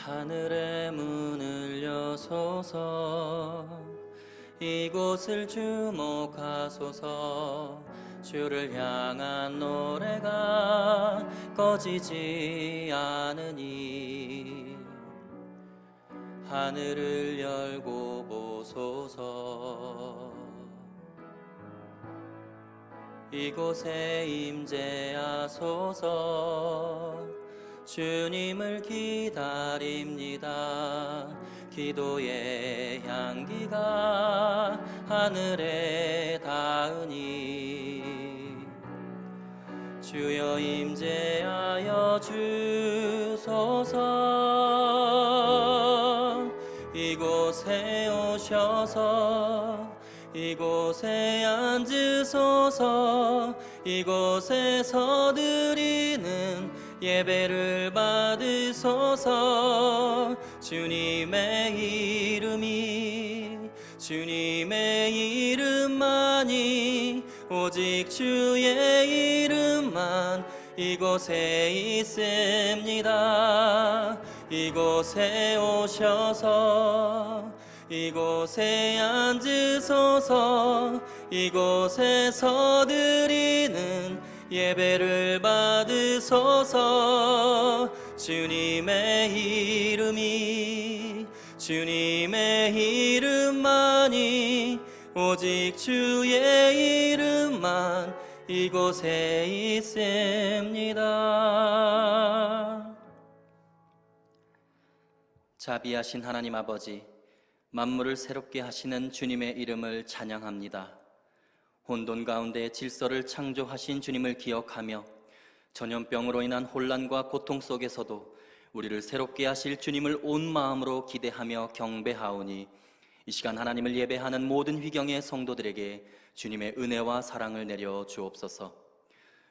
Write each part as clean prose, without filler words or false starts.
하늘의 문을 여소서. 이곳을 주목하소서. 주를 향한 노래가 꺼지지 않으니 하늘을 열고 보소서. 이곳에 임재하소서. 주님을 기다립니다. 기도의 향기가 하늘에 닿으니 주여 임재하여 주소서. 이곳에 오셔서 이곳에 앉으소서. 이곳에서 드리는 예배를 받으소서. 주님의 이름만이 오직 주의 이름만 이곳에 있습니다. 이곳에 오셔서 이곳에 앉으소서. 이곳에서 드리는 예배를 받으소서. 주님의 이름만이 오직 주의 이름만 이곳에 있습니다. 자비하신 하나님 아버지, 만물을 새롭게 하시는 주님의 이름을 찬양합니다. 혼돈 가운데 질서를 창조하신 주님을 기억하며 전염병으로 인한 혼란과 고통 속에서도 우리를 새롭게 하실 주님을 온 마음으로 기대하며 경배하오니 이 시간 하나님을 예배하는 모든 위경의 성도들에게 주님의 은혜와 사랑을 내려 주옵소서.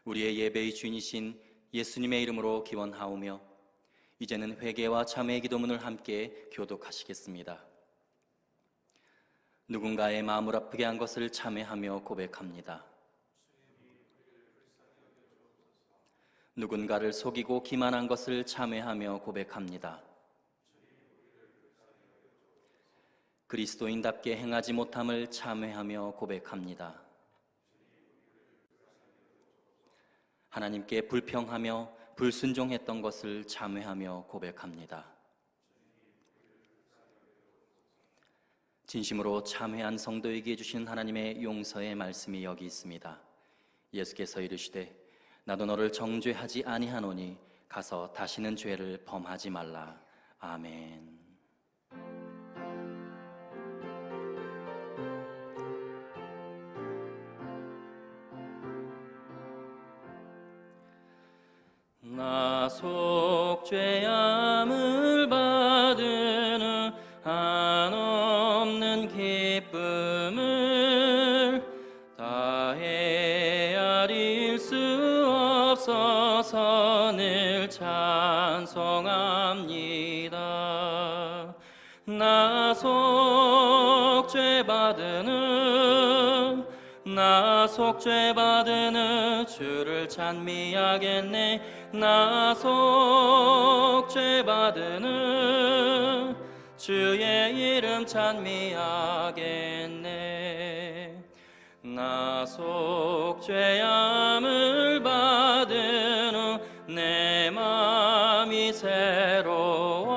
우리의 예배의 주인이신 예수님의 이름으로 기원하오며 이제는 회개와 참회의 기도문을 함께 교독하시겠습니다. 누군가의 마음을 아프게 한 것을 참회하며 고백합니다. 누군가를 속이고 기만한 것을 참회하며 고백합니다. 그리스도인답게 행하지 못함을 참회하며 고백합니다. 하나님께 불평하며 불순종했던 것을 참회하며 고백합니다. 진심으로 참회한 성도에게 주신 하나님의 용서의 말씀이 여기 있습니다. 예수께서 이르시되 나도 너를 정죄하지 아니하노니 가서 다시는 죄를 범하지 말라. 아멘. 나 속 죄함을 받은 한없는 기쁨을 다 헤아릴 수 없어서 늘 찬송합니다. 나 속 죄 받으는 주를 찬미하겠네. 나 속 죄 받으는 주의 이름 찬미하겠네. 나 속 죄함을 받은 후 내 마음이 새로워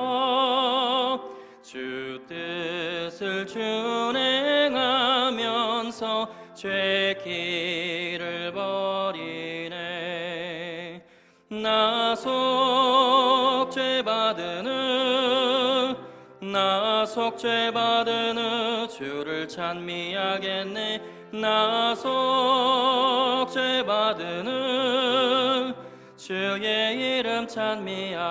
주 뜻을 준행하면서 죄 길을 버리네. 나 속 죄 받으는 주를 찬미하겠네. 나 속 죄 받으는 주의 이름 찬미하겠네.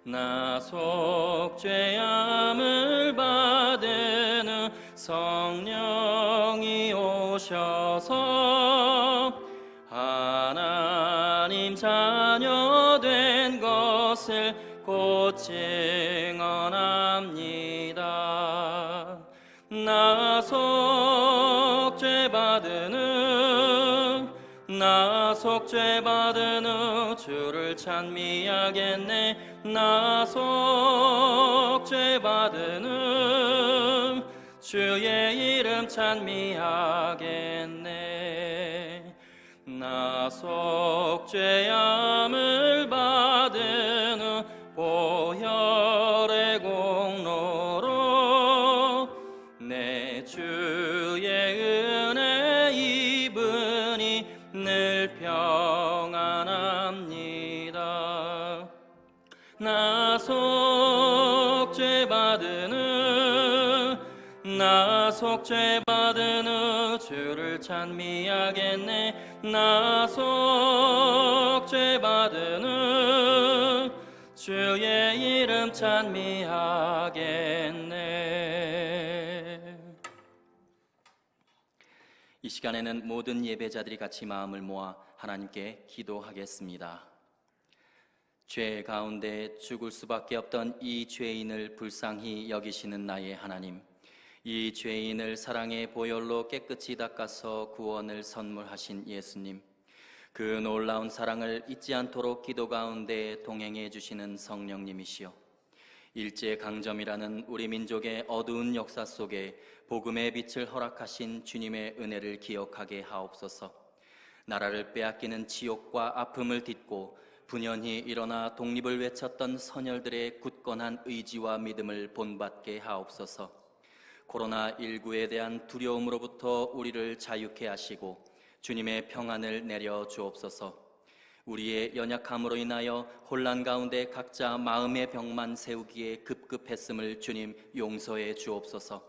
나 속 죄함을 받은 후 성령이 오셔서 하나님 자녀 된 것을 곧 증언합니다. 나 속 죄 받으는 속죄 받은 후 주를 찬미하겠네. 나 속죄 받은 후 주의 이름 찬미하겠네. 나 속죄함을 받은 후 보혈의 공로로 내 주의 은혜 입으니 늘 평안합니다. 나 속죄 받은 후 나 속죄 받은 후 주를 찬미하겠네. 나 속죄 받은 후 주의 이름 찬미하겠네. 이 시간에는 모든 예배자들이 같이 마음을 모아 하나님께 기도하겠습니다. 죄 가운데 죽을 수밖에 없던 이 죄인을 불쌍히 여기시는 나의 하나님, 이 죄인을 사랑의 보혈로 깨끗이 닦아서 구원을 선물하신 예수님, 그 놀라운 사랑을 잊지 않도록 기도 가운데 동행해 주시는 성령님이시여, 일제강점이라는 우리 민족의 어두운 역사 속에 복음의 빛을 허락하신 주님의 은혜를 기억하게 하옵소서. 나라를 빼앗기는 지옥과 아픔을 딛고 분연히 일어나 독립을 외쳤던 선열들의 굳건한 의지와 믿음을 본받게 하옵소서. 코로나19에 대한 두려움으로부터 우리를 자유케 하시고 주님의 평안을 내려 주옵소서. 우리의 연약함으로 인하여 혼란 가운데 각자 마음의 벽만 세우기에 급급했음을 주님 용서해 주옵소서.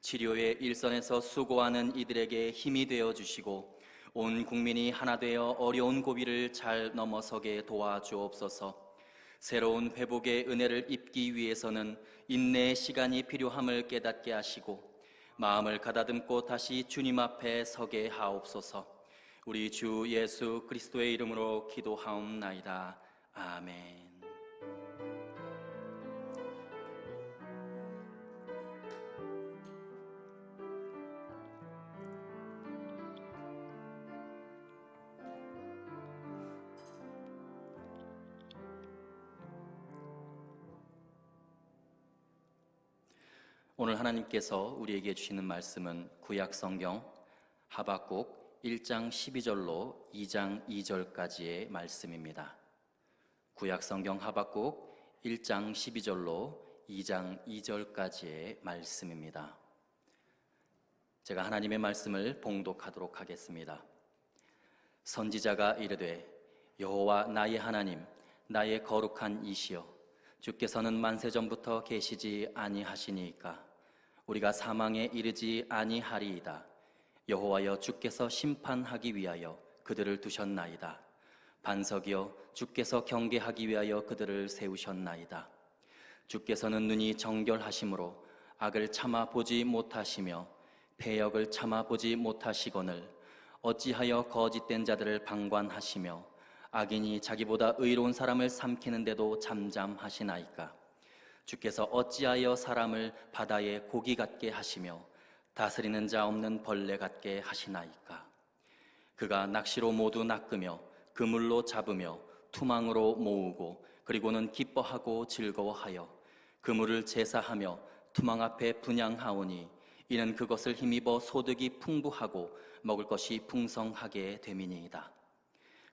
치료의 일선에서 수고하는 이들에게 힘이 되어 주시고 온 국민이 하나 되어 어려운 고비를 잘 넘어서게 도와주옵소서. 새로운 회복의 은혜를 입기 위해서는 인내의 시간이 필요함을 깨닫게 하시고 마음을 가다듬고 다시 주님 앞에 서게 하옵소서. 우리 주 예수 그리스도의 이름으로 기도하옵나이다. 아멘. 오늘 하나님께서 우리에게 주시는 말씀은 구약 성경 하박국 1장 12절로 2장 2절까지의 말씀입니다. 구약 성경 하박국 1장 12절로 2장 2절까지의 말씀입니다. 제가 하나님의 말씀을 봉독하도록 하겠습니다. 선지자가 이르되 여호와 나의 하나님, 나의 거룩한 이시여, 주께서는 만세전부터 계시지 아니하시니까 우리가 사망에 이르지 아니하리이다. 여호와여, 주께서 심판하기 위하여 그들을 두셨나이다. 반석이여, 주께서 경계하기 위하여 그들을 세우셨나이다. 주께서는 눈이 정결하심으로 악을 참아 보지 못하시며 패역을 참아 보지 못하시거늘 어찌하여 거짓된 자들을 방관하시며 악인이 자기보다 의로운 사람을 삼키는데도 잠잠하시나이까. 주께서 어찌하여 사람을 바다의 고기 같게 하시며 다스리는 자 없는 벌레 같게 하시나이까. 그가 낚시로 모두 낚으며 그물로 잡으며 투망으로 모으고 그리고는 기뻐하고 즐거워하여 그물을 제사하며 투망 앞에 분향하오니 이는 그것을 힘입어 소득이 풍부하고 먹을 것이 풍성하게 됨이니이다.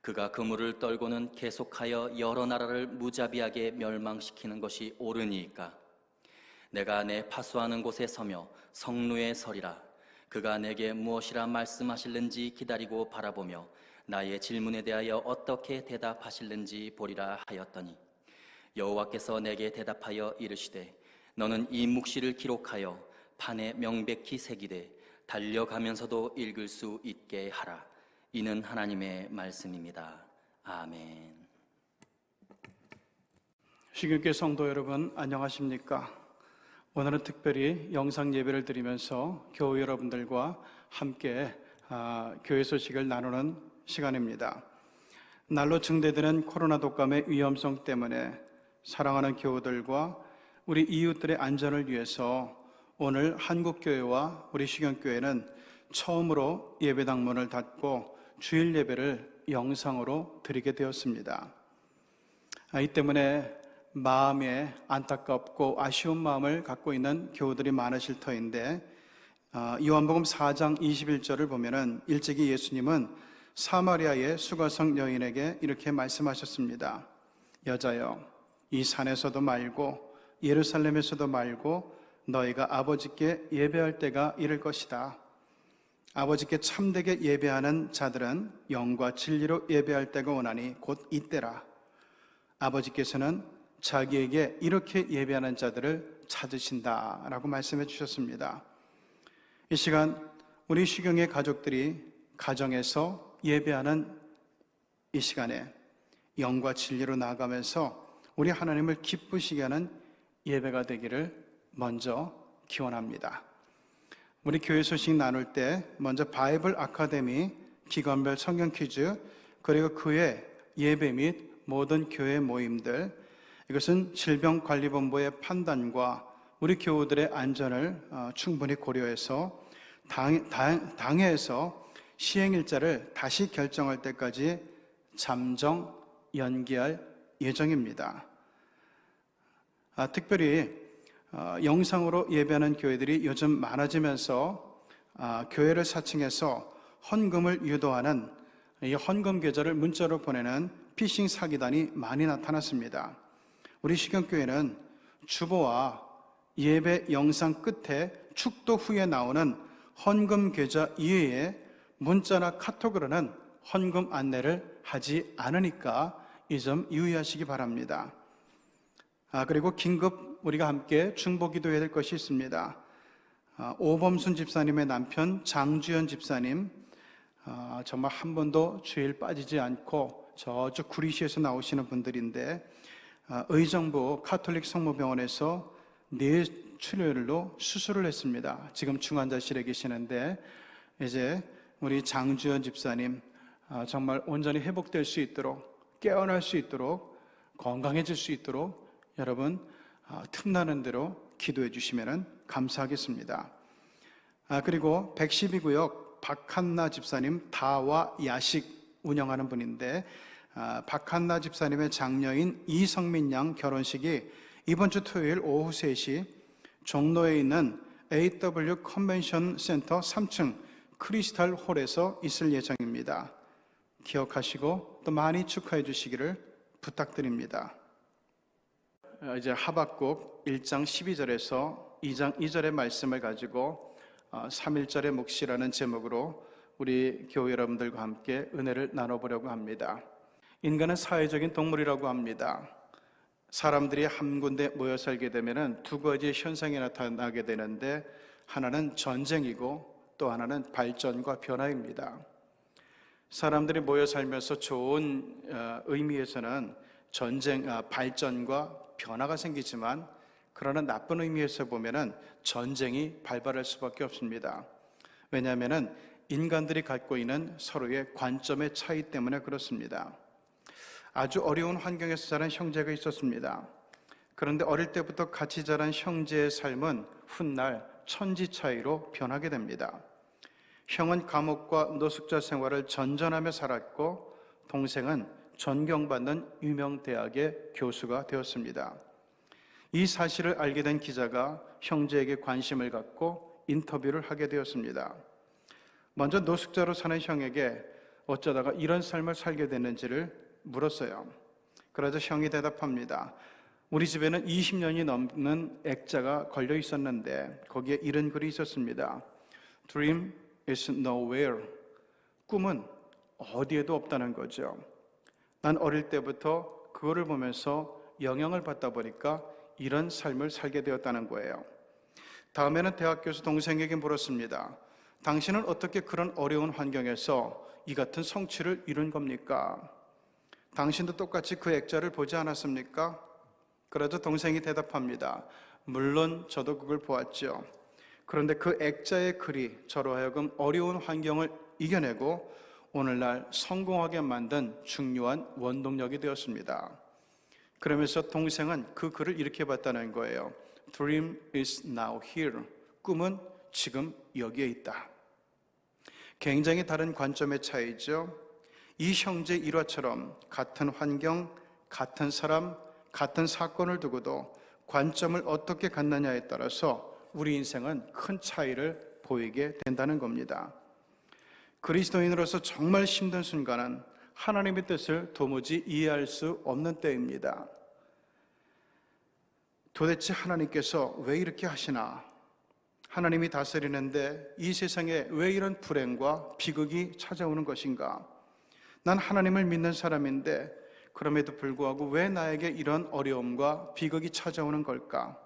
그가 그물을 떨고는 계속하여 여러 나라를 무자비하게 멸망시키는 것이 옳으니까. 내가 내 파수하는 곳에 서며 성루에 서리라. 그가 내게 무엇이라 말씀하실는지 기다리고 바라보며 나의 질문에 대하여 어떻게 대답하실는지 보리라 하였더니 여호와께서 내게 대답하여 이르시되 너는 이 묵시를 기록하여 판에 명백히 새기되 달려가면서도 읽을 수 있게 하라. 이는 하나님의 말씀입니다. 아멘. 신경교회 성도 여러분, 안녕하십니까? 오늘은 특별히 영상 예배를 드리면서 교우 여러분들과 함께 교회 소식을 나누는 시간입니다. 날로 증대되는 코로나 독감의 위험성 때문에 사랑하는 교우들과 우리 이웃들의 안전을 위해서 오늘 한국교회와 우리 신경교회는 처음으로 예배당 문을 닫고 주일 예배를 영상으로 드리게 되었습니다. 이 때문에 마음에 안타깝고 아쉬운 마음을 갖고 있는 교우들이 많으실 터인데, 요한복음 4장 21절을 보면은 일찍이 예수님은 사마리아의 수가성 여인에게 이렇게 말씀하셨습니다. 여자여, 이 산에서도 말고 예루살렘에서도 말고 너희가 아버지께 예배할 때가 이를 것이다. 아버지께 참되게 예배하는 자들은 영과 진리로 예배할 때가 오나니 곧 이때라. 아버지께서는 자기에게 이렇게 예배하는 자들을 찾으신다라고 말씀해 주셨습니다. 이 시간 우리 시경의 가족들이 가정에서 예배하는 이 시간에 영과 진리로 나아가면서 우리 하나님을 기쁘시게 하는 예배가 되기를 먼저 기원합니다. 우리 교회 소식 나눌 때 먼저 바이블 아카데미 기관별 성경 퀴즈, 그리고 그 외 예배 및 모든 교회 모임들, 이것은 질병관리본부의 판단과 우리 교우들의 안전을 충분히 고려해서 당회에서 시행일자를 다시 결정할 때까지 잠정 연기할 예정입니다. 특별히 영상으로 예배하는 교회들이 요즘 많아지면서 교회를 사칭해서 헌금을 유도하는 이 헌금 계좌를 문자로 보내는 피싱 사기단이 많이 나타났습니다. 우리 시경교회는 주보와 예배 영상 끝에 축도 후에 나오는 헌금 계좌 이외에 문자나 카톡으로는 헌금 안내를 하지 않으니까 이 점 유의하시기 바랍니다. 그리고 긴급 우리가 함께 중보기도해야 될 것이 있습니다. 오범순 집사님의 남편 장주연 집사님, 정말 한 번도 주일 빠지지 않고 저쪽 구리시에서 나오시는 분들인데, 의정부 카톨릭 성모병원에서 뇌출혈로 수술을 했습니다. 지금 중환자실에 계시는데, 이제 우리 장주연 집사님 정말 온전히 회복될 수 있도록, 깨어날 수 있도록, 건강해질 수 있도록 여러분 틈나는 대로 기도해 주시면 감사하겠습니다. 그리고 112구역 박한나 집사님 다와 야식 운영하는 분인데, 박한나 집사님의 장녀인 이성민 양 결혼식이 이번 주 토요일 오후 3시 종로에 있는 AW 컨벤션 센터 3층 크리스탈 홀에서 있을 예정입니다. 기억하시고 또 많이 축하해 주시기를 부탁드립니다. 이제 하박국 1장 12절에서 2장 2절의 말씀을 가지고 3.1절의 몫이라는 제목으로 우리 교회 여러분들과 함께 은혜를 나눠보려고 합니다. 인간은 사회적인 동물이라고 합니다. 사람들이 한 군데 모여 살게 되면 두 가지의 현상이 나타나게 되는데, 하나는 전쟁이고 또 하나는 발전과 변화입니다. 사람들이 모여 살면서 좋은 의미에서는 발전과 변화가 생기지만, 그러나 나쁜 의미에서 보면은 전쟁이 발발할 수밖에 없습니다. 왜냐하면은 인간들이 갖고 있는 서로의 관점의 차이 때문에 그렇습니다. 아주 어려운 환경에서 자란 형제가 있었습니다. 그런데 어릴 때부터 같이 자란 형제의 삶은 훗날 천지 차이로 변하게 됩니다. 형은 감옥과 노숙자 생활을 전전하며 살았고, 동생은 존경받는 유명 대학의 교수가 되었습니다. 이 사실을 알게 된 기자가 형제에게 관심을 갖고 인터뷰를 하게 되었습니다. 먼저 노숙자로 사는 형에게 어쩌다가 이런 삶을 살게 됐는지를 물었어요. 그러자 형이 대답합니다. 우리 집에는 20년이 넘는 액자가 걸려 있었는데 거기에 이런 글이 있었습니다. Dream is nowhere. 꿈은 어디에도 없다는 거죠. 난 어릴 때부터 그거를 보면서 영향을 받다 보니까 이런 삶을 살게 되었다는 거예요. 다음에는 대학 교수 동생에게 물었습니다. 당신은 어떻게 그런 어려운 환경에서 이 같은 성취를 이룬 겁니까? 당신도 똑같이 그 액자를 보지 않았습니까? 그러자 동생이 대답합니다. 물론 저도 그걸 보았죠. 그런데 그 액자의 글이 저로 하여금 어려운 환경을 이겨내고 오늘날 성공하게 만든 중요한 원동력이 되었습니다. 그러면서 동생은 그 글을 이렇게 봤다는 거예요. Dream is now here. 꿈은 지금 여기에 있다. 굉장히 다른 관점의 차이죠. 이 형제 일화처럼 같은 환경, 같은 사람, 같은 사건을 두고도 관점을 어떻게 갖느냐에 따라서 우리 인생은 큰 차이를 보이게 된다는 겁니다. 그리스도인으로서 정말 힘든 순간은 하나님의 뜻을 도무지 이해할 수 없는 때입니다. 도대체 하나님께서 왜 이렇게 하시나? 하나님이 다스리는데 이 세상에 왜 이런 불행과 비극이 찾아오는 것인가? 난 하나님을 믿는 사람인데 그럼에도 불구하고 왜 나에게 이런 어려움과 비극이 찾아오는 걸까?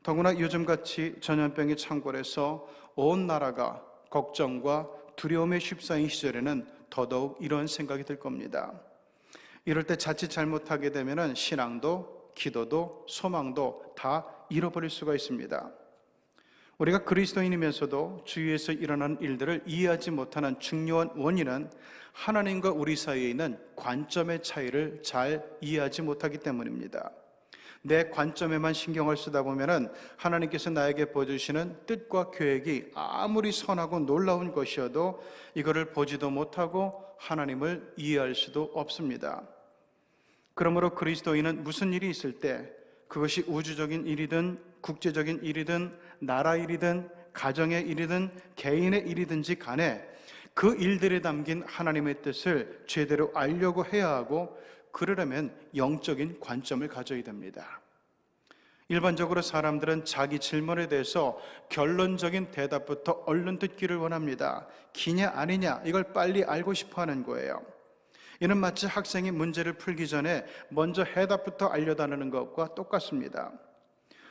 더구나 요즘같이 전염병이 창궐해서 온 나라가 걱정과 두려움에 휩싸인 시절에는 더더욱 이런 생각이 들 겁니다. 이럴 때 자칫 잘못하게 되면 신앙도 기도도 소망도 다 잃어버릴 수가 있습니다. 우리가 그리스도인이면서도 주위에서 일어나는 일들을 이해하지 못하는 중요한 원인은 하나님과 우리 사이에 있는 관점의 차이를 잘 이해하지 못하기 때문입니다. 내 관점에만 신경을 쓰다 보면 하나님께서 나에게 보여주시는 뜻과 계획이 아무리 선하고 놀라운 것이어도 이거를 보지도 못하고 하나님을 이해할 수도 없습니다. 그러므로 그리스도인은 무슨 일이 있을 때 그것이 우주적인 일이든 국제적인 일이든 나라 일이든 가정의 일이든 개인의 일이든지 간에 그 일들에 담긴 하나님의 뜻을 제대로 알려고 해야 하고 그러려면 영적인 관점을 가져야 됩니다. 일반적으로 사람들은 자기 질문에 대해서 결론적인 대답부터 얼른 듣기를 원합니다. 기냐 아니냐 이걸 빨리 알고 싶어 하는 거예요. 이는 마치 학생이 문제를 풀기 전에 먼저 해답부터 알려달라는 것과 똑같습니다.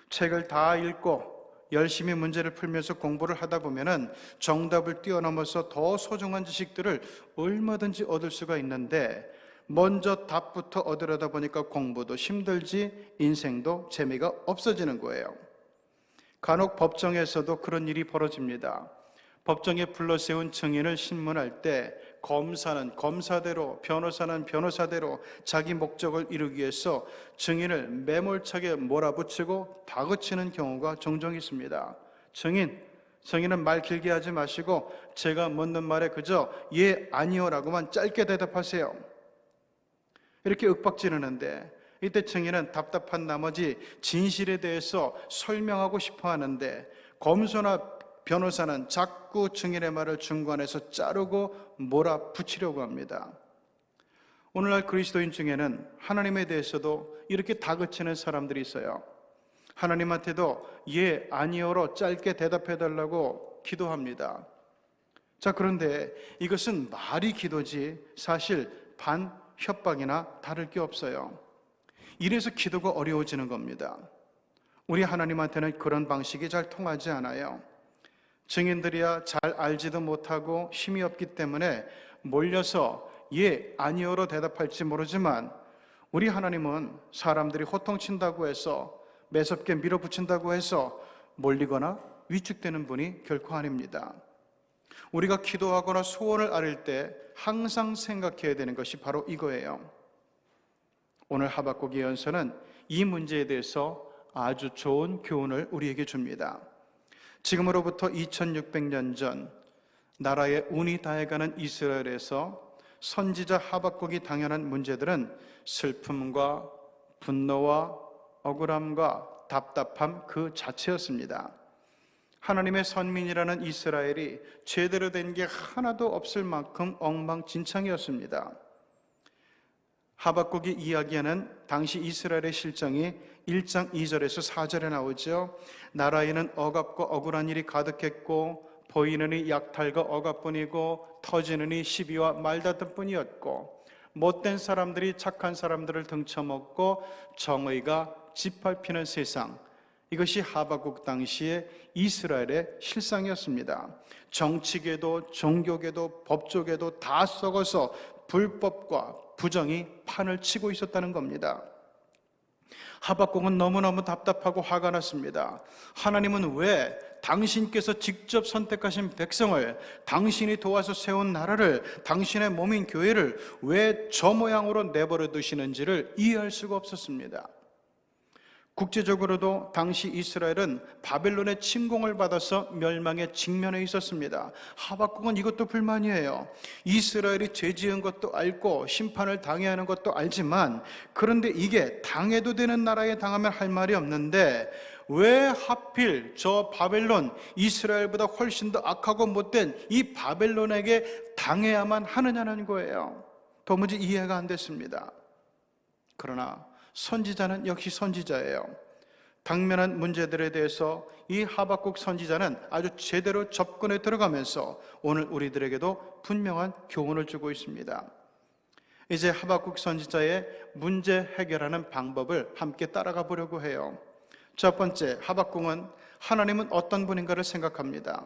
책을 다 읽고 열심히 문제를 풀면서 공부를 하다 보면 정답을 뛰어넘어서 더 소중한 지식들을 얼마든지 얻을 수가 있는데 먼저 답부터 얻으려다 보니까 공부도 힘들지 인생도 재미가 없어지는 거예요. 간혹 법정에서도 그런 일이 벌어집니다. 법정에 불러세운 증인을 신문할 때 검사는 검사대로, 변호사는 변호사대로 자기 목적을 이루기 위해서 증인을 매몰차게 몰아붙이고 다그치는 경우가 종종 있습니다. 증인은 말 길게 하지 마시고 제가 묻는 말에 그저 예, 아니요라고만 짧게 대답하세요. 이렇게 윽박지르는데 이때 증인은 답답한 나머지 진실에 대해서 설명하고 싶어 하는데 검사나 변호사는 자꾸 증인의 말을 중간에서 자르고 몰아붙이려고 합니다. 오늘날 그리스도인 중에는 하나님에 대해서도 이렇게 다그치는 사람들이 있어요. 하나님한테도 예, 아니요로 짧게 대답해달라고 기도합니다. 자, 그런데 이것은 말이 기도지 사실 반협박이나 다를 게 없어요. 이래서 기도가 어려워지는 겁니다. 우리 하나님한테는 그런 방식이 잘 통하지 않아요. 증인들이야 잘 알지도 못하고 힘이 없기 때문에 몰려서 예, 아니요로 대답할지 모르지만 우리 하나님은 사람들이 호통친다고 해서 매섭게 밀어붙인다고 해서 몰리거나 위축되는 분이 결코 아닙니다. 우리가 기도하거나 소원을 아릴 때 항상 생각해야 되는 것이 바로 이거예요. 오늘 하박국 예언서는 이 문제에 대해서 아주 좋은 교훈을 우리에게 줍니다. 지금으로부터 2600년 전 나라의 운이 다해가는 이스라엘에서 선지자 하박국이 당연한 문제들은 슬픔과 분노와 억울함과 답답함 그 자체였습니다. 하나님의 선민이라는 이스라엘이 제대로 된 게 하나도 없을 만큼 엉망진창이었습니다. 하박국이 이야기하는 당시 이스라엘의 실정이 1장 2절에서 4절에 나오죠. 나라에는 억압과 억울한 일이 가득했고 보이는 이 약탈과 억압뿐이고 터지는 이 시비와 말다툼뿐이었고 못된 사람들이 착한 사람들을 등쳐먹고 정의가 짓밟히는 세상, 이것이 하박국 당시의 이스라엘의 실상이었습니다. 정치계도 종교계도 법조계도 다 썩어서 불법과 부정이 판을 치고 있었다는 겁니다. 하박국은 너무너무 답답하고 화가 났습니다. 하나님은 왜 당신께서 직접 선택하신 백성을, 당신이 도와서 세운 나라를, 당신의 몸인 교회를 왜 저 모양으로 내버려 두시는지를 이해할 수가 없었습니다. 국제적으로도 당시 이스라엘은 바벨론의 침공을 받아서 멸망에 직면해 있었습니다. 하박국은 이것도 불만이에요. 이스라엘이 죄 지은 것도 알고 심판을 당해야 하는 것도 알지만, 그런데 이게 당해도 되는 나라에 당하면 할 말이 없는데 왜 하필 저 바벨론, 이스라엘보다 훨씬 더 악하고 못된 이 바벨론에게 당해야만 하느냐는 거예요. 도무지 이해가 안 됐습니다. 그러나 선지자는 역시 선지자예요. 당면한 문제들에 대해서 이 하박국 선지자는 아주 제대로 접근에 들어가면서 오늘 우리들에게도 분명한 교훈을 주고 있습니다. 이제 하박국 선지자의 문제 해결하는 방법을 함께 따라가 보려고 해요. 첫 번째, 하박국은 하나님은 어떤 분인가를 생각합니다.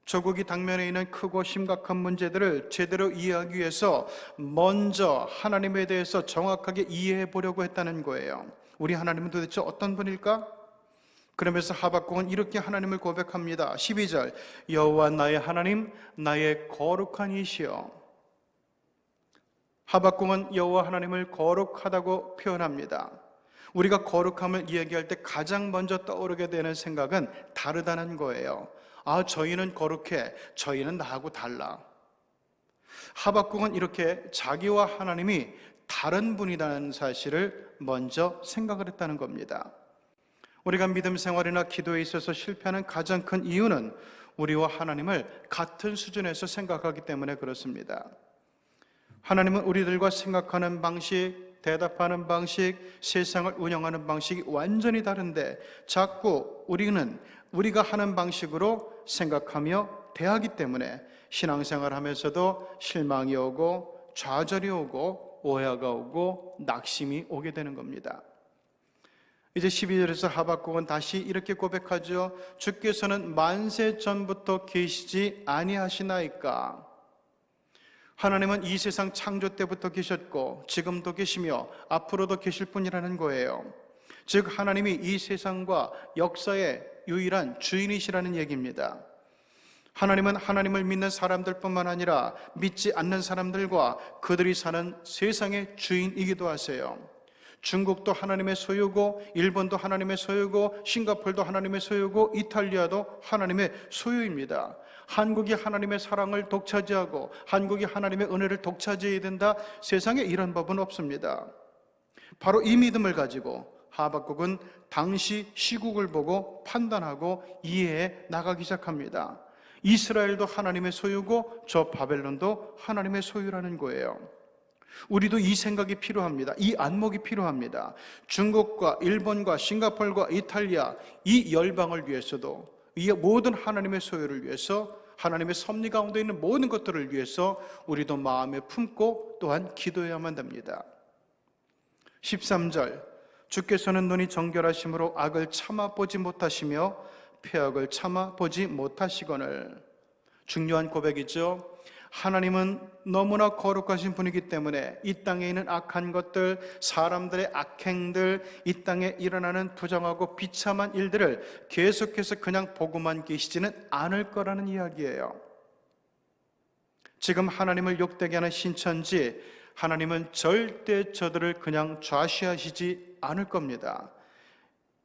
조국이 당면해 있는 크고 심각한 문제들을 제대로 이해하기 위해서 먼저 하나님에 대해서 정확하게 이해해 보려고 했다는 거예요. 우리 하나님은 도대체 어떤 분일까? 그러면서 하박국은 이렇게 하나님을 고백합니다. 12절, 여호와 나의 하나님, 나의 거룩한 이시여. 하박국은 여호와 하나님을 거룩하다고 표현합니다. 우리가 거룩함을 이야기할 때 가장 먼저 떠오르게 되는 생각은 다르다는 거예요. 저희는 거룩해. 저희는 나하고 달라. 하박국은 이렇게 자기와 하나님이 다른 분이라는 사실을 먼저 생각을 했다는 겁니다. 우리가 믿음 생활이나 기도에 있어서 실패하는 가장 큰 이유는 우리와 하나님을 같은 수준에서 생각하기 때문에 그렇습니다. 하나님은 우리들과 생각하는 방식, 대답하는 방식, 세상을 운영하는 방식이 완전히 다른데 자꾸 우리가 하는 방식으로 생각하며 대하기 때문에 신앙생활 하면서도 실망이 오고 좌절이 오고 오해가 오고 낙심이 오게 되는 겁니다. 이제 12절에서 하박국은 다시 이렇게 고백하죠. 주께서는 만세 전부터 계시지 아니하시나이까. 하나님은 이 세상 창조 때부터 계셨고 지금도 계시며 앞으로도 계실 분이라는 거예요. 즉 하나님이 이 세상과 역사의 유일한 주인이시라는 얘기입니다. 하나님은 하나님을 믿는 사람들뿐만 아니라 믿지 않는 사람들과 그들이 사는 세상의 주인이기도 하세요. 중국도 하나님의 소유고, 일본도 하나님의 소유고, 싱가포르도 하나님의 소유고, 이탈리아도 하나님의 소유입니다. 한국이 하나님의 사랑을 독차지하고 한국이 하나님의 은혜를 독차지해야 된다, 세상에 이런 법은 없습니다. 바로 이 믿음을 가지고 하박국은 당시 시국을 보고 판단하고 이해해 나가기 시작합니다. 이스라엘도 하나님의 소유고 저 바벨론도 하나님의 소유라는 거예요. 우리도 이 생각이 필요합니다. 이 안목이 필요합니다. 중국과 일본과 싱가포르와 이탈리아, 이 열방을 위해서도, 이 모든 하나님의 소유를 위해서, 하나님의 섭리 가운데 있는 모든 것들을 위해서 우리도 마음에 품고 또한 기도해야만 됩니다. 13절, 주께서는 눈이 정결하심으로 악을 참아보지 못하시며 폐악을 참아보지 못하시거늘. 중요한 고백이죠. 하나님은 너무나 거룩하신 분이기 때문에 이 땅에 있는 악한 것들, 사람들의 악행들, 이 땅에 일어나는 부정하고 비참한 일들을 계속해서 그냥 보고만 계시지는 않을 거라는 이야기예요. 지금 하나님을 욕되게 하는 신천지, 하나님은 절대 저들을 그냥 좌시하시지 않을 겁니다.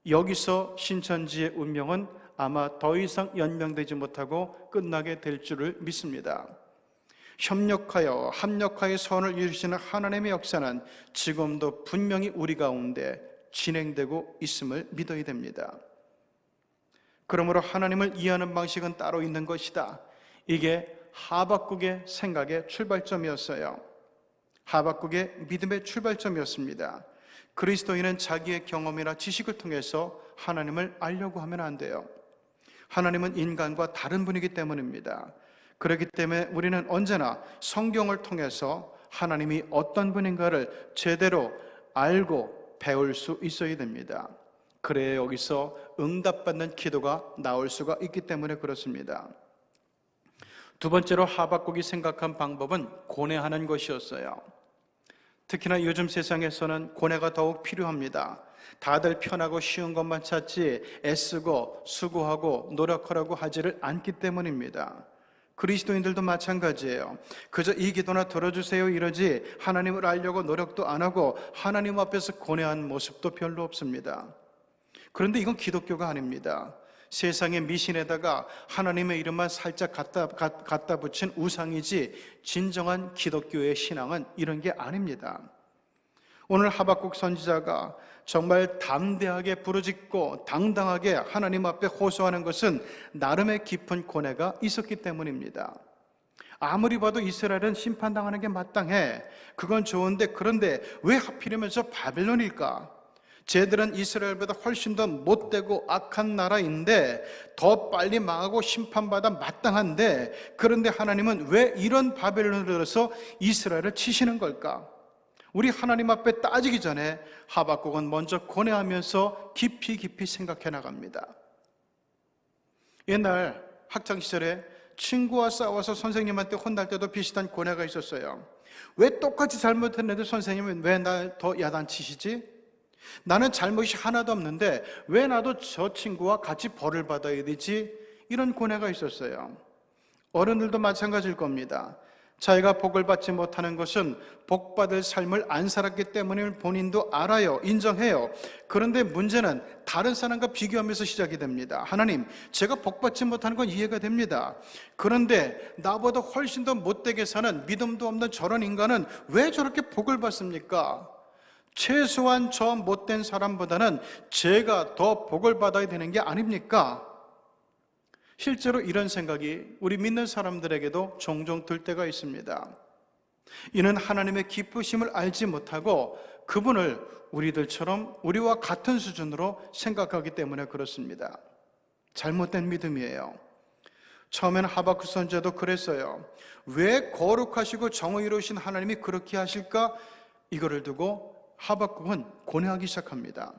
여기서 신천지의 운명은 아마 더 이상 연명되지 못하고 끝나게 될 줄을 믿습니다. 협력하여 합력하여 선을 이루시는 하나님의 역사는 지금도 분명히 우리 가운데 진행되고 있음을 믿어야 됩니다. 그러므로 하나님을 이해하는 방식은 따로 있는 것이다. 이게 하박국의 생각의 출발점이었어요. 하박국의 믿음의 출발점이었습니다. 그리스도인은 자기의 경험이나 지식을 통해서 하나님을 알려고 하면 안 돼요. 하나님은 인간과 다른 분이기 때문입니다. 그렇기 때문에 우리는 언제나 성경을 통해서 하나님이 어떤 분인가를 제대로 알고 배울 수 있어야 됩니다. 그래야 여기서 응답받는 기도가 나올 수가 있기 때문에 그렇습니다. 두 번째로 하박국이 생각한 방법은 고뇌하는 것이었어요. 특히나 요즘 세상에서는 고뇌가 더욱 필요합니다. 다들 편하고 쉬운 것만 찾지 애쓰고 수고하고 노력하라고 하지를 않기 때문입니다. 그리스도인들도 마찬가지예요. 그저 이 기도나 들어주세요 이러지 하나님을 알려고 노력도 안 하고 하나님 앞에서 고뇌한 모습도 별로 없습니다. 그런데 이건 기독교가 아닙니다. 세상의 미신에다가 하나님의 이름만 살짝 갖다 붙인 우상이지 진정한 기독교의 신앙은 이런 게 아닙니다. 오늘 하박국 선지자가 정말 담대하게 부르짖고 당당하게 하나님 앞에 호소하는 것은 나름의 깊은 고뇌가 있었기 때문입니다. 아무리 봐도 이스라엘은 심판당하는 게 마땅해. 그건 좋은데 그런데 왜 하필이면 저 바벨론일까? 쟤들은 이스라엘보다 훨씬 더 못되고 악한 나라인데 더 빨리 망하고 심판받아 마땅한데 그런데 하나님은 왜 이런 바벨론을 들어서 이스라엘을 치시는 걸까? 우리 하나님 앞에 따지기 전에 하박국은 먼저 고뇌하면서 깊이 생각해 나갑니다. 옛날 학창시절에 친구와 싸워서 선생님한테 혼날 때도 비슷한 고뇌가 있었어요. 왜 똑같이 잘못했는데 선생님은 왜 날 더 야단치시지? 나는 잘못이 하나도 없는데 왜 나도 저 친구와 같이 벌을 받아야 되지? 이런 고뇌가 있었어요. 어른들도 마찬가지일 겁니다. 자기가 복을 받지 못하는 것은 복받을 삶을 안 살았기 때문임을 본인도 알아요. 인정해요. 그런데 문제는 다른 사람과 비교하면서 시작이 됩니다. 하나님, 제가 복받지 못하는 건 이해가 됩니다. 그런데 나보다 훨씬 더 못되게 사는 믿음도 없는 저런 인간은 왜 저렇게 복을 받습니까? 최소한 저 못된 사람보다는 제가 더 복을 받아야 되는 게 아닙니까? 실제로 이런 생각이 우리 믿는 사람들에게도 종종 들 때가 있습니다. 이는 하나님의 기쁘심을 알지 못하고 그분을 우리들처럼 우리와 같은 수준으로 생각하기 때문에 그렇습니다. 잘못된 믿음이에요. 처음에는 하박국 선지자도 그랬어요. 왜 거룩하시고 정의로우신 하나님이 그렇게 하실까? 이거를 두고 하박국은 고뇌하기 시작합니다.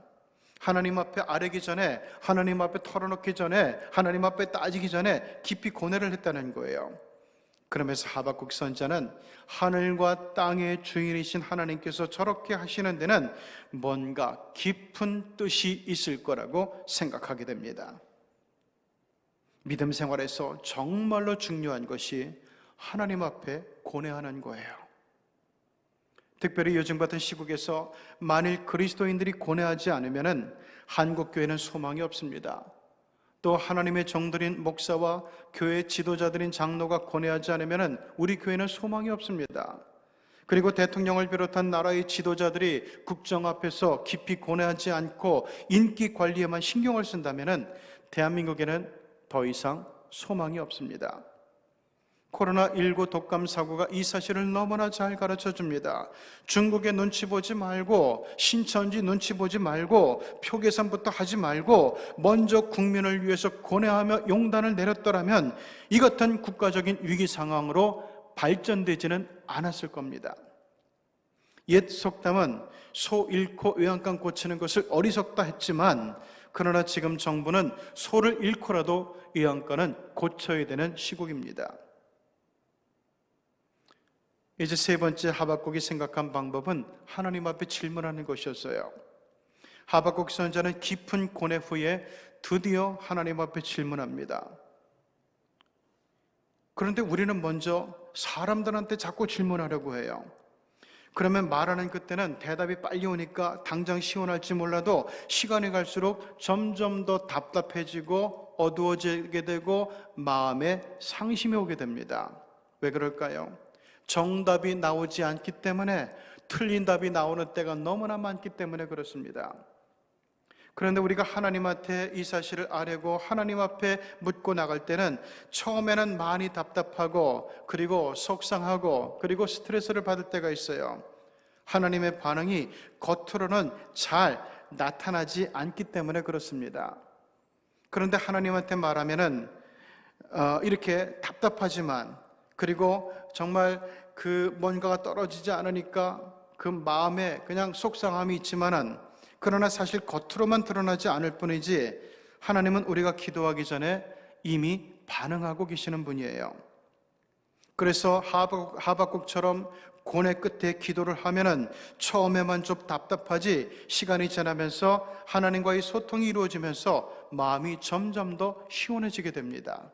하나님 앞에 아뢰기 전에, 하나님 앞에 털어놓기 전에, 하나님 앞에 따지기 전에 깊이 고뇌를 했다는 거예요. 그러면서 하박국 선지자는 하늘과 땅의 주인이신 하나님께서 저렇게 하시는 데는 뭔가 깊은 뜻이 있을 거라고 생각하게 됩니다. 믿음 생활에서 정말로 중요한 것이 하나님 앞에 고뇌하는 거예요. 특별히 요즘 같은 시국에서 만일 그리스도인들이 고뇌하지 않으면 한국교회는 소망이 없습니다. 또 하나님의 종들인 목사와 교회 지도자들인 장로가 고뇌하지 않으면 우리 교회는 소망이 없습니다. 그리고 대통령을 비롯한 나라의 지도자들이 국정 앞에서 깊이 고뇌하지 않고 인기 관리에만 신경을 쓴다면 대한민국에는 더 이상 소망이 없습니다. 코로나19 독감 사고가 이 사실을 너무나 잘 가르쳐 줍니다. 중국의 눈치 보지 말고 신천지 눈치 보지 말고 표 계산부터 하지 말고 먼저 국민을 위해서 고뇌하며 용단을 내렸더라면 이 같은 국가적인 위기 상황으로 발전되지는 않았을 겁니다. 옛 속담은 소 잃고 외양간 고치는 것을 어리석다 했지만 그러나 지금 정부는 소를 잃고라도 외양간은 고쳐야 되는 시국입니다. 이제 세 번째 하박국이 생각한 방법은 하나님 앞에 질문하는 것이었어요. 하박국 선지자는 깊은 고뇌 후에 드디어 하나님 앞에 질문합니다. 그런데 우리는 먼저 사람들한테 자꾸 질문하려고 해요. 그러면 말하는 그때는 대답이 빨리 오니까 당장 시원할지 몰라도 시간이 갈수록 점점 더 답답해지고 어두워지게 되고 마음에 상심이 오게 됩니다. 왜 그럴까요? 정답이 나오지 않기 때문에, 틀린 답이 나오는 때가 너무나 많기 때문에 그렇습니다. 그런데 우리가 하나님한테 이 사실을 아뢰고 하나님 앞에 묻고 나갈 때는 처음에는 많이 답답하고 그리고 속상하고 그리고 스트레스를 받을 때가 있어요. 하나님의 반응이 겉으로는 잘 나타나지 않기 때문에 그렇습니다. 그런데 하나님한테 말하면은 이렇게 답답하지만 그리고 정말 그 뭔가가 떨어지지 않으니까 그 마음에 그냥 속상함이 있지만은 그러나 사실 겉으로만 드러나지 않을 뿐이지 하나님은 우리가 기도하기 전에 이미 반응하고 계시는 분이에요. 그래서 하박국처럼 고뇌 끝에 기도를 하면은 처음에만 좀 답답하지 시간이 지나면서 하나님과의 소통이 이루어지면서 마음이 점점 더 시원해지게 됩니다.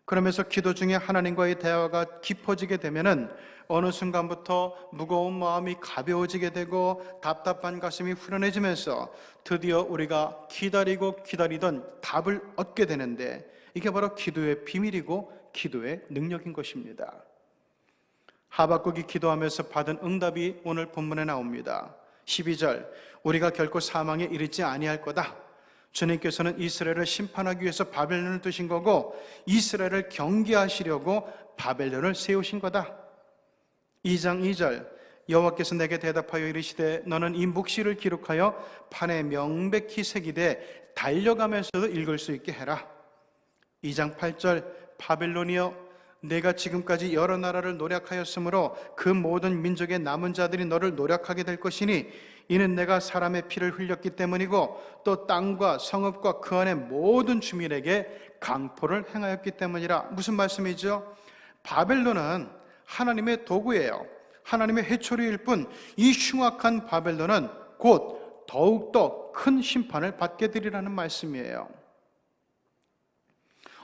그러면서 기도 중에 하나님과의 대화가 깊어지게 되면은 어느 순간부터 무거운 마음이 가벼워지게 되고 답답한 가슴이 후련해지면서 드디어 우리가 기다리고 기다리던 답을 얻게 되는데, 이게 바로 기도의 비밀이고 기도의 능력인 것입니다. 하박국이 기도하면서 받은 응답이 오늘 본문에 나옵니다. 12절, 우리가 결코 사망에 이르지 아니할 거다. 주님께서는 이스라엘을 심판하기 위해서 바벨론을 두신 거고 이스라엘을 경계하시려고 바벨론을 세우신 거다. 2장 2절, 여호와께서 내게 대답하여 이르시되 너는 이 묵시를 기록하여 판에 명백히 새기되 달려가면서도 읽을 수 있게 해라. 2장 8절, 바벨론이여 내가 지금까지 여러 나라를 노략하였으므로 그 모든 민족의 남은 자들이 너를 노략하게 될 것이니 이는 내가 사람의 피를 흘렸기 때문이고 또 땅과 성읍과 그 안의 모든 주민에게 강포를 행하였기 때문이라. 무슨 말씀이죠? 바벨론은 하나님의 도구예요. 하나님의 해초리일 뿐 이 흉악한 바벨론은 곧 더욱더 큰 심판을 받게 되리라는 말씀이에요.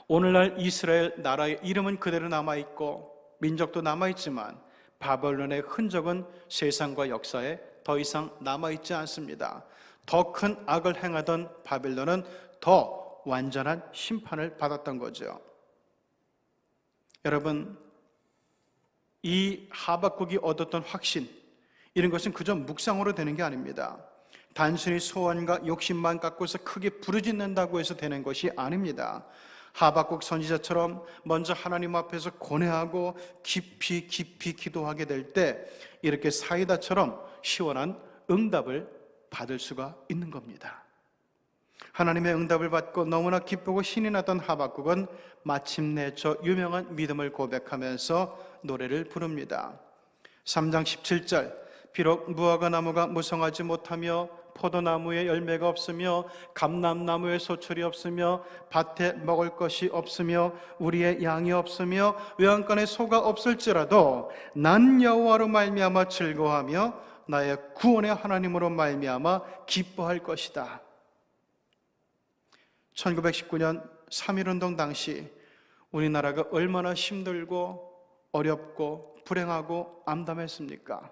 오늘날 이스라엘 나라의 이름은 그대로 남아있고 민족도 남아있지만 바벨론의 흔적은 세상과 역사에 더 이상 남아있지 않습니다. 더 큰 악을 행하던 바벨론은 더 완전한 심판을 받았던 거죠. 여러분, 이 하박국이 얻었던 확신, 이런 것은 그저 묵상으로 되는 게 아닙니다. 단순히 소원과 욕심만 갖고서 크게 부르짖는다고 해서 되는 것이 아닙니다. 하박국 선지자처럼 먼저 하나님 앞에서 고뇌하고 깊이 기도하게 될 때 이렇게 사이다처럼 시원한 응답을 받을 수가 있는 겁니다. 하나님의 응답을 받고 너무나 기쁘고 신이 나던 하박국은 마침내 저 유명한 믿음을 고백하면서 노래를 부릅니다. 3장 17절, 비록 무화과 나무가 무성하지 못하며 포도나무에 열매가 없으며 감람나무에 소출이 없으며 밭에 먹을 것이 없으며 우리의 양이 없으며 외양간에 소가 없을지라도 난 여호와로 말미암아 즐거워하며 나의 구원의 하나님으로 말미암아 기뻐할 것이다. 1919년 3.1운동 당시 우리나라가 얼마나 힘들고 어렵고 불행하고 암담했습니까?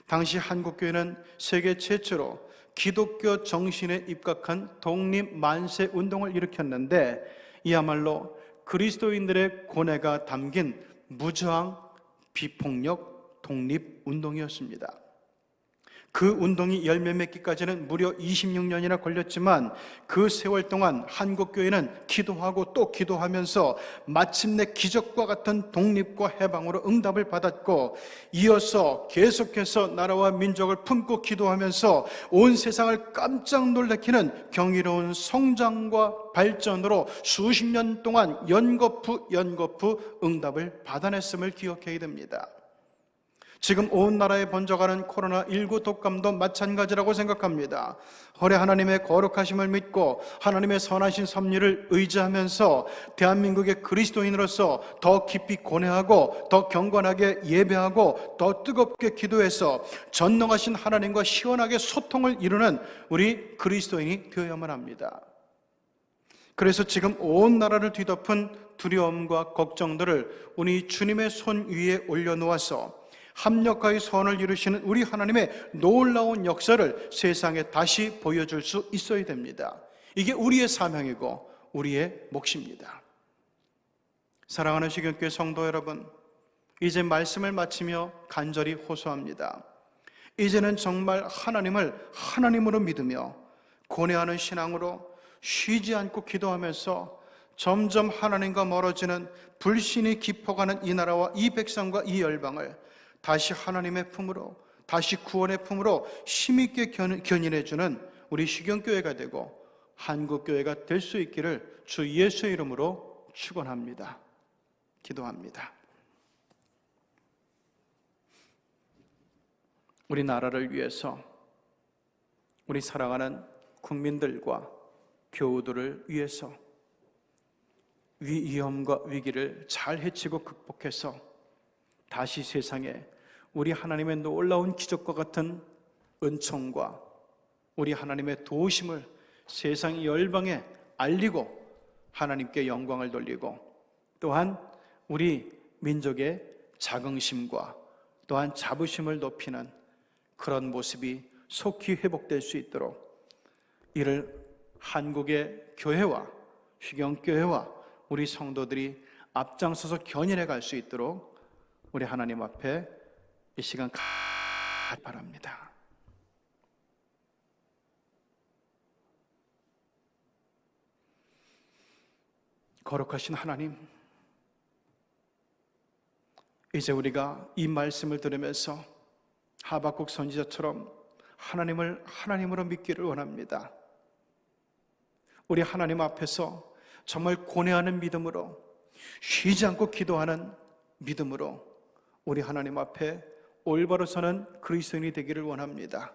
당시 한국교회는 세계 최초로 기독교 정신에 입각한 독립 만세 운동을 일으켰는데 이야말로 그리스도인들의 고뇌가 담긴 무저항 비폭력 독립 운동이었습니다. 그 운동이 열매 맺기까지는 무려 26년이나 걸렸지만 그 세월 동안 한국교회는 기도하고 또 기도하면서 마침내 기적과 같은 독립과 해방으로 응답을 받았고 이어서 계속해서 나라와 민족을 품고 기도하면서 온 세상을 깜짝 놀래키는 경이로운 성장과 발전으로 수십 년 동안 연거푸 응답을 받아냈음을 기억해야 됩니다. 지금 온 나라에 번져가는 코로나19 독감도 마찬가지라고 생각합니다. 홀에 하나님의 거룩하심을 믿고 하나님의 선하신 섭리를 의지하면서 대한민국의 그리스도인으로서 더 깊이 고뇌하고 더 경건하게 예배하고 더 뜨겁게 기도해서 전능하신 하나님과 시원하게 소통을 이루는 우리 그리스도인이 되어야만 합니다. 그래서 지금 온 나라를 뒤덮은 두려움과 걱정들을 우리 주님의 손 위에 올려놓아서 합력하여 선을 이루시는 우리 하나님의 놀라운 역사를 세상에 다시 보여줄 수 있어야 됩니다. 이게 우리의 사명이고 우리의 몫입니다. 사랑하는 시경교회 성도 여러분, 이제 말씀을 마치며 간절히 호소합니다. 이제는 정말 하나님을 하나님으로 믿으며 고뇌하는 신앙으로 쉬지 않고 기도하면서 점점 하나님과 멀어지는 불신이 깊어가는 이 나라와 이 백성과 이 열방을 다시 하나님의 품으로, 다시 구원의 품으로 힘있게 견인해주는 우리 시경교회가 되고 한국교회가 될 수 있기를 주 예수의 이름으로 축원합니다. 기도합니다. 우리 나라를 위해서, 우리 사랑하는 국민들과 교우들을 위해서 위험과 위기를 잘 헤치고 극복해서 다시 세상에 우리 하나님의 놀라운 기적과 같은 은총과 우리 하나님의 도우심을 세상 열방에 알리고 하나님께 영광을 돌리고 또한 우리 민족의 자긍심과 또한 자부심을 높이는 그런 모습이 속히 회복될 수 있도록 이를 한국의 교회와 휘경교회와 우리 성도들이 앞장서서 견인해 갈 수 있도록 우리 하나님 앞에 이 시간 바랍니다. 거룩하신 하나님, 이제 우리가 이 말씀을 들으면서 하박국 선지자처럼 하나님을 하나님으로 믿기를 원합니다. 우리 하나님 앞에서 정말 고뇌하는 믿음으로, 쉬지 않고 기도하는 믿음으로 우리 하나님 앞에 올바로 서는 그리스도인이 되기를 원합니다.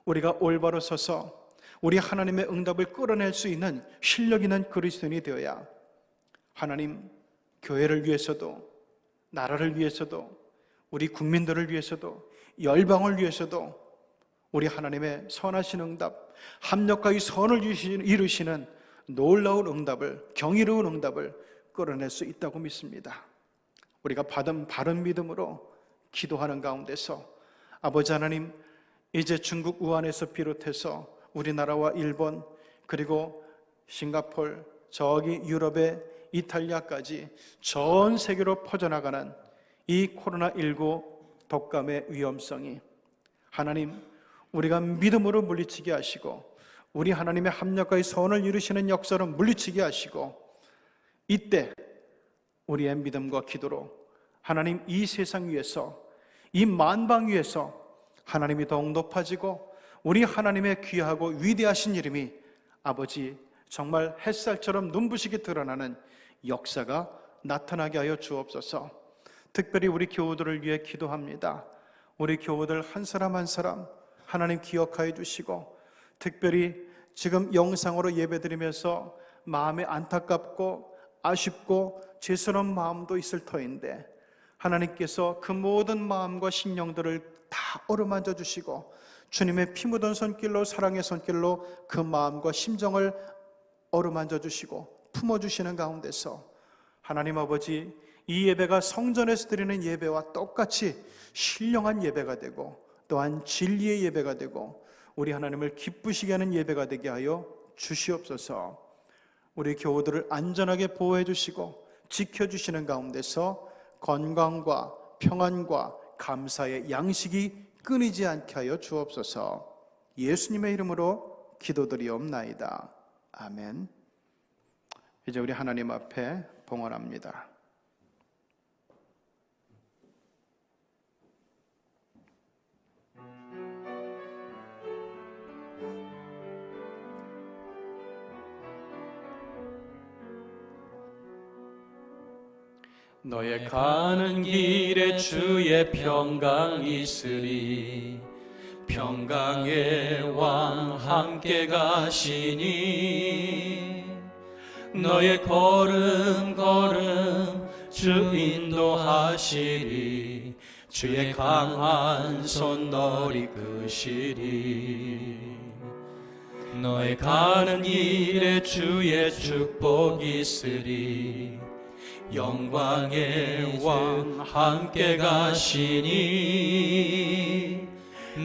우리가 올바로 서서 우리 하나님의 응답을 끌어낼 수 있는 실력 있는 그리스도인이 되어야 하나님, 교회를 위해서도, 나라를 위해서도, 우리 국민들을 위해서도, 열방을 위해서도 우리 하나님의 선하신 응답, 합력과 이 선을 이루시는 놀라운 응답을, 경이로운 응답을 끌어낼 수 있다고 믿습니다. 우리가 받은 바른 믿음으로 기도하는 가운데서 아버지 하나님, 이제 중국 우한에서 비롯해서 우리나라와 일본, 그리고 싱가포르, 저기 유럽의 이탈리아까지 전 세계로 퍼져나가는 이 코로나19 독감의 위험성이 하나님, 우리가 믿음으로 물리치게 하시고 우리 하나님의 합력과 선을 이루시는 역사로 물리치게 하시고, 이때 우리의 믿음과 기도로 하나님, 이 세상 위에서, 이 만방 위에서 하나님이 더욱 높아지고 우리 하나님의 귀하고 위대하신 이름이 아버지 정말 햇살처럼 눈부시게 드러나는 역사가 나타나게 하여 주옵소서. 특별히 우리 교우들을 위해 기도합니다. 우리 교우들 한 사람 한 사람 하나님 기억하여 주시고, 특별히 지금 영상으로 예배드리면서 마음에 안타깝고 아쉽고 죄스러운 마음도 있을 터인데 하나님께서 그 모든 마음과 심령들을 다 어루만져 주시고 주님의 피 묻은 손길로, 사랑의 손길로 그 마음과 심정을 어루만져 주시고 품어주시는 가운데서 하나님 아버지, 이 예배가 성전에서 드리는 예배와 똑같이 신령한 예배가 되고 또한 진리의 예배가 되고 우리 하나님을 기쁘시게 하는 예배가 되게 하여 주시옵소서. 우리 교우들을 안전하게 보호해 주시고 지켜주시는 가운데서 건강과 평안과 감사의 양식이 끊이지 않게 하여 주옵소서. 예수님의 이름으로 기도드리옵나이다. 아멘. 이제 우리 하나님 앞에 봉헌합니다. 너의 가는 길에 주의 평강 있으리. 평강의 왕 함께 가시니 너의 걸음 주 인도하시리. 주의 강한 손 너를 이끄시리. 너의 가는 길에 주의 축복 있으리. 영광의 왕 함께 가시니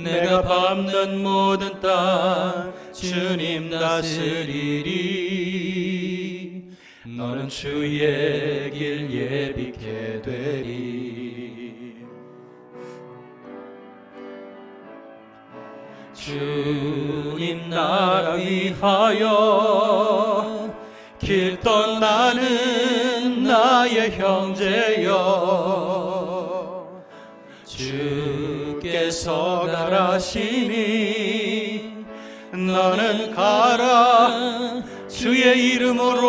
내가 밟는 모든 땅 주님 다스리리. 너는 주의 길 예비케 되리. 주님 나라 위하여 길 떠나는 나의 형제여, 주께서 가라시니 너는 가라. 주의 이름으로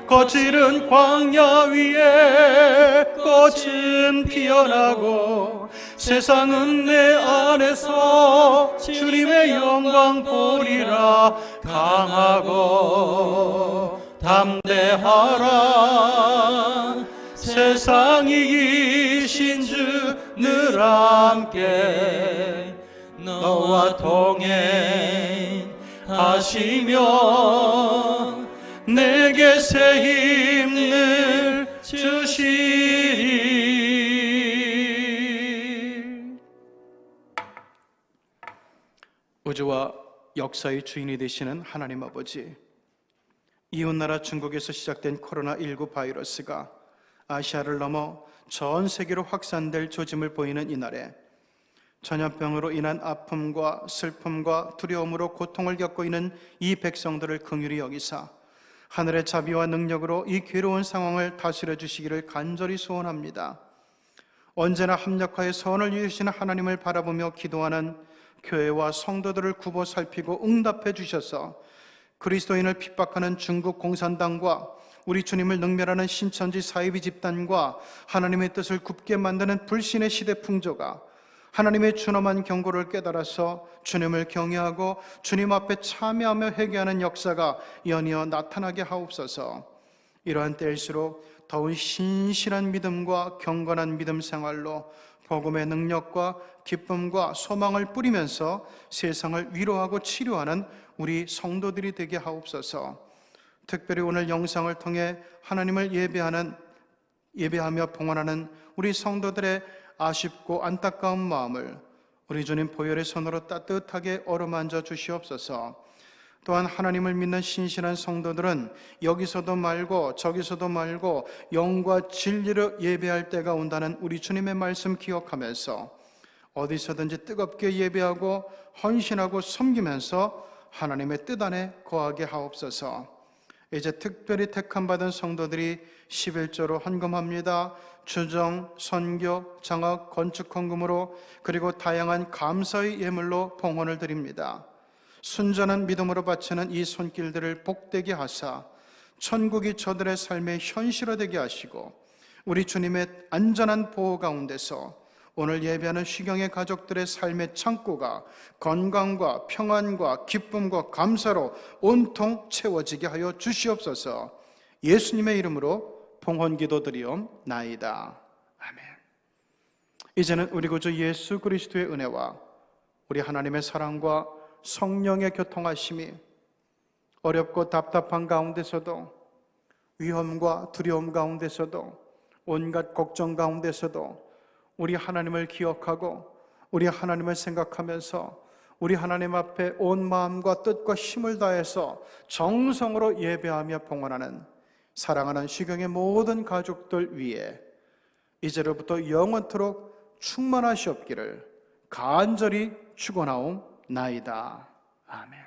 거칠은 광야 위에 꽃은 피어나고 세상은 내 안에서 주님의 영광 보리라. 강하고 담대하라. 세상 이기신 주 늘 함께 너와 동행하시며 내게 새 새 힘을 주시리. 우주와 역사의 주인이 되시는 하나님 아버지, 이웃나라 중국에서 시작된 코로나19 바이러스가 아시아를 넘어 전 세계로 확산될 조짐을 보이는 이날에 전염병으로 인한 아픔과 슬픔과 두려움으로 고통을 겪고 있는 이 백성들을 긍휼히 여기사 하늘의 자비와 능력으로 이 괴로운 상황을 다스려 주시기를 간절히 소원합니다. 언제나 합력하여 선을 이루시는 하나님을 바라보며 기도하는 교회와 성도들을 굽어 살피고 응답해 주셔서 그리스도인을 핍박하는 중국 공산당과 우리 주님을 능멸하는 신천지 사이비 집단과 하나님의 뜻을 굽게 만드는 불신의 시대 풍조가 하나님의 준엄한 경고를 깨달아서 주님을 경외하고 주님 앞에 참여하며 회개하는 역사가 연이어 나타나게 하옵소서. 이러한 때일수록 더욱 신실한 믿음과 경건한 믿음 생활로 복음의 능력과 기쁨과 소망을 뿌리면서 세상을 위로하고 치료하는 우리 성도들이 되게 하옵소서. 특별히 오늘 영상을 통해 하나님을 예배하며 봉헌하는 우리 성도들의 아쉽고 안타까운 마음을 우리 주님 보혈의 손으로 따뜻하게 어루만져 주시옵소서. 또한 하나님을 믿는 신실한 성도들은 여기서도 말고 저기서도 말고 영과 진리로 예배할 때가 온다는 우리 주님의 말씀 기억하면서 어디서든지 뜨겁게 예배하고 헌신하고 섬기면서 하나님의 뜻 안에 거하게 하옵소서. 이제 특별히 택함받은 성도들이 11조로 헌금합니다. 주정, 선교, 장학, 건축 헌금으로 그리고 다양한 감사의 예물로 봉헌을 드립니다. 순전한 믿음으로 바치는 이 손길들을 복되게 하사 천국이 저들의 삶에 현실화되게 하시고 우리 주님의 안전한 보호 가운데서 오늘 예배하는 쉬경의 가족들의 삶의 창고가 건강과 평안과 기쁨과 감사로 온통 채워지게 하여 주시옵소서. 예수님의 이름으로 봉헌 기도드리옵나이다. 아멘. 이제는 우리 구주 예수 그리스도의 은혜와 우리 하나님의 사랑과 성령의 교통하심이 어렵고 답답한 가운데서도 위험과 두려움 가운데서도 온갖 걱정 가운데서도 우리 하나님을 기억하고 우리 하나님을 생각하면서 우리 하나님 앞에 온 마음과 뜻과 힘을 다해서 정성으로 예배하며 봉헌하는 사랑하는 쉬경의 모든 가족들 위에 이제로부터 영원토록 충만하시옵기를 간절히 축원하옵나이다. 아멘.